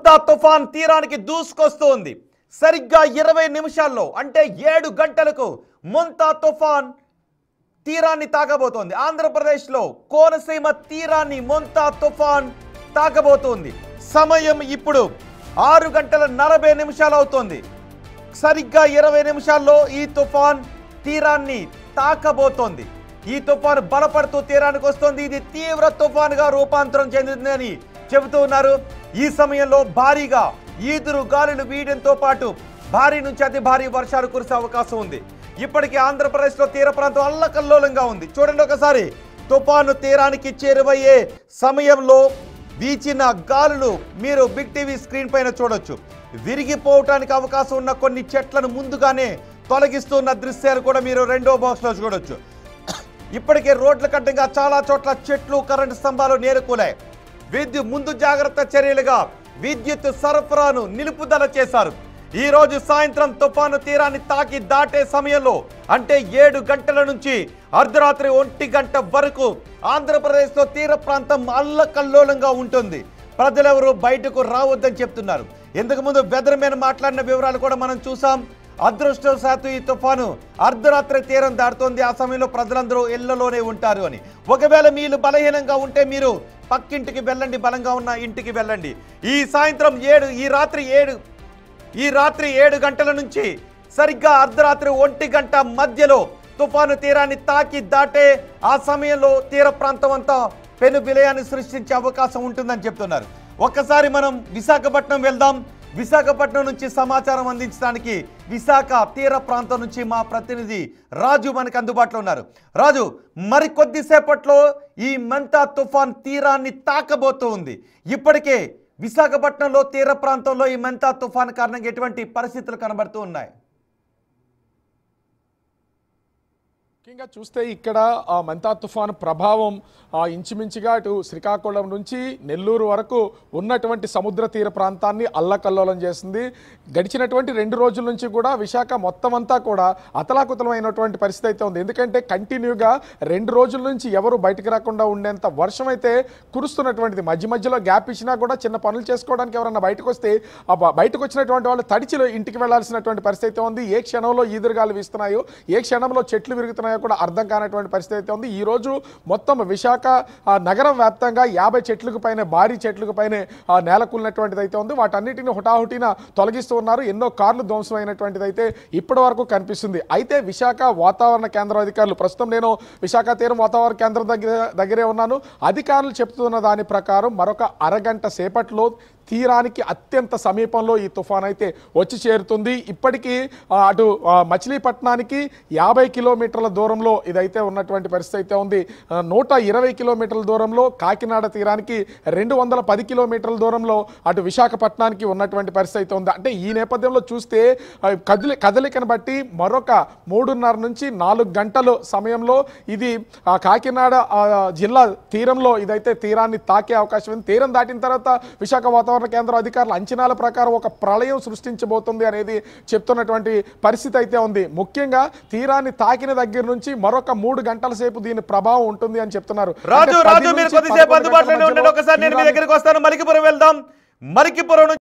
మొంతా తుఫాన్ తీరానికి దూసుకొస్తుంది. సరిగ్గా 20 నిమిషాల్లో అంటే 7 గంటలకు మొంతా తుఫాన్ తీరాన్ని తాకబోతోంది. ఆంధ్రప్రదేశ్లో కోనసీమ తీరాన్ని మొంతా తుఫాన్ తాకబోతోంది. సమయం ఇప్పుడు 6 గంటల 40 నిమిషాలు అవుతోంది. సరిగ్గా 20 నిమిషాల్లో ఈ తుఫాన్ తీరాన్ని తాకబోతోంది. ఈ తుఫాను బలపడుతూ తీరానికి వస్తుంది. ఇది తీవ్ర తుఫానుగా రూపాంతరం చెందుతుందని చెబుతూ ఉన్నారు. ఈ సమయంలో భారీగా ఈదురు గాలులు వీయడంతో పాటు భారీ నుంచి అతి భారీ వర్షాలు కురిసే అవకాశం ఉంది. ఇప్పటికీ ఆంధ్రప్రదేశ్లో తీర ప్రాంతం అల్లకల్లోలంగా ఉంది. చూడండి ఒకసారి, తుఫాను తీరానికి చేరువయ్యే సమయంలో వీచిన గాలులు మీరు బిగ్ టీవీ స్క్రీన్ పైన చూడొచ్చు. విరిగిపోవటానికి అవకాశం ఉన్న కొన్ని చెట్లను ముందుగానే తొలగిస్తున్న దృశ్యాలు కూడా మీరు రెండో బాక్స్లో చూడొచ్చు. ఇప్పటికే రోడ్ల కట్టంగా చాలా చోట్ల చెట్లు, కరెంటు స్తంభాలు నేరుకూలాయి. ముందు జాగ్రత్త చర్యలుగా విద్యుత్ సరఫరాను నిలుపుదల చేశారు. ఈ రోజు సాయంత్రం తుఫాను తీరాన్ని తాకి దాటే సమయంలో అంటే 7 గంటల నుంచి అర్ధరాత్రి 1 గంట వరకు ఆంధ్రప్రదేశ్లో తీర ప్రాంతం అల్లకల్లోలంగా ఉంటుంది. ప్రజలెవరూ బయటకు రావద్దని చెప్తున్నారు. ఇంతకుముందు వెదర్ మ్యాన్ మాట్లాడిన వివరాలు కూడా మనం చూసాం. అదృష్టవశాత్తు ఈ తుఫాను అర్ధరాత్రి తీరం దాటుతోంది. ఆ సమయంలో ప్రజలందరూ ఇళ్లలోనే ఉంటారు అని. ఒకవేళ మీరు బలహీనంగా ఉంటే మీరు పక్కింటికి వెళ్ళండి, బలంగా ఉన్న ఇంటికి వెళ్ళండి. ఈ రాత్రి 7 గంటల నుంచి సరిగ్గా అర్ధరాత్రి 1 గంట మధ్యలో తుఫాను తీరాన్ని తాకి దాటే ఆ సమయంలో తీర ప్రాంతం అంతా పెను విలయాన్ని సృష్టించే అవకాశం ఉంటుందని చెప్తున్నారు. ఒక్కసారి మనం విశాఖపట్నం వెళ్దాం. విశాఖపట్నం నుంచి సమాచారం అందించడానికి విశాఖ తీర ప్రాంతం నుంచి మా ప్రతినిధి రాజు మనకు అందుబాటులో ఉన్నారు. రాజు, మరికొద్దిసేపట్లో ఈ మొంతా తుఫాన్ తీరాన్ని తాకబోతూ ఉంది. ఇప్పటికే విశాఖపట్నంలో తీర ప్రాంతంలో ఈ మొంతా తుఫాన్ కారణంగా ఎటువంటి పరిస్థితులు కనబడుతూ ఉన్నాయి? ముఖ్యంగా చూస్తే ఇక్కడ మొంతా తుఫాను ప్రభావం ఇంచుమించుగా అటు శ్రీకాకుళం నుంచి నెల్లూరు వరకు ఉన్నటువంటి సముద్ర తీర ప్రాంతాన్ని అల్లకల్లోలం చేస్తుంది. గడిచినటువంటి 2 రోజుల నుంచి కూడా విశాఖ మొత్తం అంతా కూడా అతలాకుతలమైనటువంటి పరిస్థితి అయితే ఉంది. ఎందుకంటే కంటిన్యూగా 2 రోజుల నుంచి ఎవరు బయటకు రాకుండా ఉండేంత వర్షం అయితే కురుస్తున్నటువంటిది. మధ్య మధ్యలో గ్యాప్ ఇచ్చినా కూడా చిన్న పనులు చేసుకోవడానికి ఎవరన్నా బయటకు వస్తే బయటకు వచ్చినటువంటి వాళ్ళు తడిచిలో ఇంటికి వెళ్లాల్సినటువంటి పరిస్థితి అయితే ఉంది. ఏ క్షణంలో ఈదురుగాలు వీస్తున్నాయో, ఏ క్షణంలో చెట్లు విరుగుతున్నాయో కూడా అర్థం కానటువంటి పరిస్థితి అయితే ఉంది. ఈ రోజు మొత్తం విశాఖ నగరం వ్యాప్తంగా 50 చెట్లకు పైన, భారీ చెట్లకు పైన నేలకూలినటువంటిది అయితే ఉంది. వాటన్నిటిని హుటాహుటిన తొలగిస్తూ ఉన్నారు. ఎన్నో కార్లు ధ్వంసం అయినటువంటిది అయితే ఇప్పటి వరకు కనిపిస్తుంది. అయితే విశాఖ వాతావరణ కేంద్రం అధికారులు, ప్రస్తుతం నేను విశాఖ తీరం వాతావరణ కేంద్రం దగ్గరే ఉన్నాను. అధికారులు చెప్తున్న దాని ప్రకారం మరొక అరగంట సేపట్లో తీరానికి అత్యంత సమీపంలో ఈ తుఫాన్ అయితే వచ్చి చేరుతుంది. ఇప్పటికీ అటు మచిలీపట్నానికి 50 కిలోమీటర్ల దూరంలో ఇదైతే ఉన్నటువంటి పరిస్థితి అయితే ఉంది. 120 కిలోమీటర్ల దూరంలో కాకినాడ తీరానికి, 210 కిలోమీటర్ల దూరంలో అటు విశాఖపట్నానికి ఉన్నటువంటి పరిస్థితి అయితే ఉంది. అంటే ఈ నేపథ్యంలో చూస్తే కదలికను బట్టి మరొక 3:30 నుంచి 4 గంటల సమయంలో ఇది కాకినాడ జిల్లా తీరంలో ఇదైతే తీరాన్ని తాకే అవకాశం ఉంది. తీరం దాటిన తర్వాత విశాఖ వాతావరణ కేంద్ర అధికారుల అంచనాల ప్రకారం ఒక ప్రళయం సృష్టించబోతుంది అనేది చెప్తున్నటువంటి పరిస్థితి అయితే ఉంది. ముఖ్యంగా తీరాన్ని తాకిన దగ్గర నుంచి మరొక 3 గంటల సేపు దీని ప్రభావం ఉంటుంది అని చెప్తున్నారు. రాజు, మీరు కొద్దిసేపు అందుబాటులోనే ఉండండి. ఒకసారి నేను మీ దగ్గరికి వస్తాను. మలికిపురం వెళ్దాం. మలికిపురం